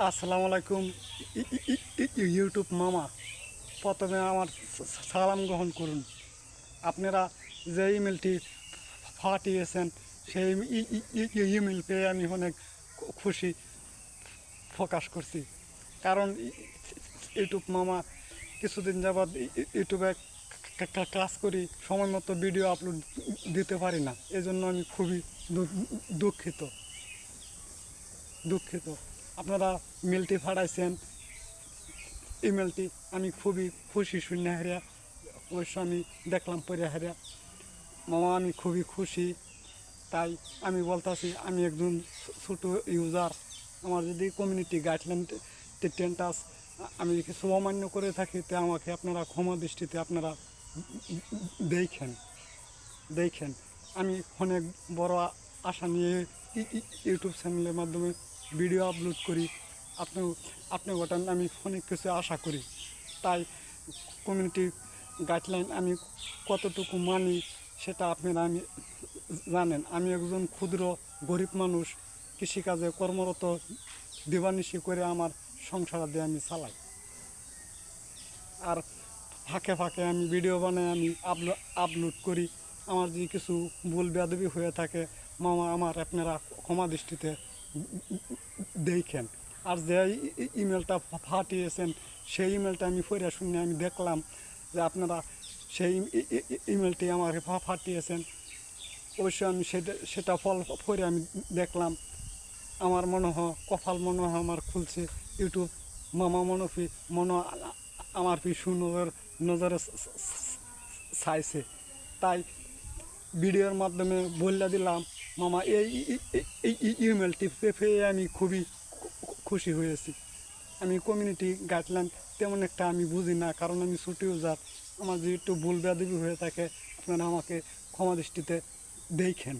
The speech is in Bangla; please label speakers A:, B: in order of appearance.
A: আসসালামু আলাইকুম ইউটিউব মামা। প্রথমে আমার সালাম গ্রহণ করুন। আপনারা যে ইমেলটি পাঠিয়েছেন সেই ইমেল পেয়ে আমি অনেক খুশি প্রকাশ করছি। কারণ ইউটিউব মামা কিছুদিন যাবৎ ইউটিউবে কাজ করি, সময় মতো ভিডিও আপলোড দিতে পারি না। এজন্য আমি খুবই দুঃখিত দুঃখিত আপনারা মেলটি পাঠাইছেন, ইমেলটি আমি খুবই খুশি শুনে হারিয়া। অবশ্য আমি দেখলাম পরে হারিয়া মামা, আমি খুবই খুশি। তাই আমি বলতেছি, আমি একজন ছোটো ইউজার। আমার যদি কমিউনিটি গাইডলাইন টেন্টাস আমি কিছু অমান্য করে থাকি, তে আমাকে আপনারা ক্ষমা দৃষ্টিতে আপনারা দেখেন দেখেন আমি অনেক বড় আশা নিয়ে ইউটিউব চ্যানেলের মাধ্যমে ভিডিও আপলোড করি। আপনি আপনি ঘটান আমি অনেক কিছু আশা করি। তাই কমিউনিটি গাইডলাইন আমি কতটুকু মানি সেটা আপনারা আমি জানেন। আমি একজন ক্ষুদ্র গরিব মানুষ, কৃষিকাজে কর্মরত, দিবানিশি করে আমার সংসার দিয়ে আমি চালাই। আর ফাঁকে ফাঁকে আমি ভিডিও বানাই, আমি আপলোড করি। আমার যদি কিছু ভুল বেয়াদবি হয়ে থাকে মামা, আমার আপনারা ক্ষমা দৃষ্টিতে দেখেন। আর যে ইমেলটা পাঠিয়েছেন সেই ইমেলটা আমি পড়ে শুনে আমি দেখলাম যে আপনারা সেই ইমেলটি আমাকে পাঠিয়েছেন। অবশ্যই আমি সেটা ফল পড়ে আমি দেখলাম। আমার মনে হয় কপাল মনে হয় আমার খুলছে। ইউটিউব মামা মনফি মনে আমার পিছু নজরে চাইছে। তাই ভিডিওর মাধ্যমে বলে দিলাম মামা, এই ইমেলটি পেয়ে আমি খুবই খুশি হয়েছি। আমি কমিউনিটি গাইডলাইন তেমন একটা আমি বুঝি না, কারণ আমি ছোটো ইউজার। আমার যদি একটু ভুল বেয়াদবি হয়ে থাকে আপনারা আমাকে ক্ষমা দৃষ্টিতে দেখেন।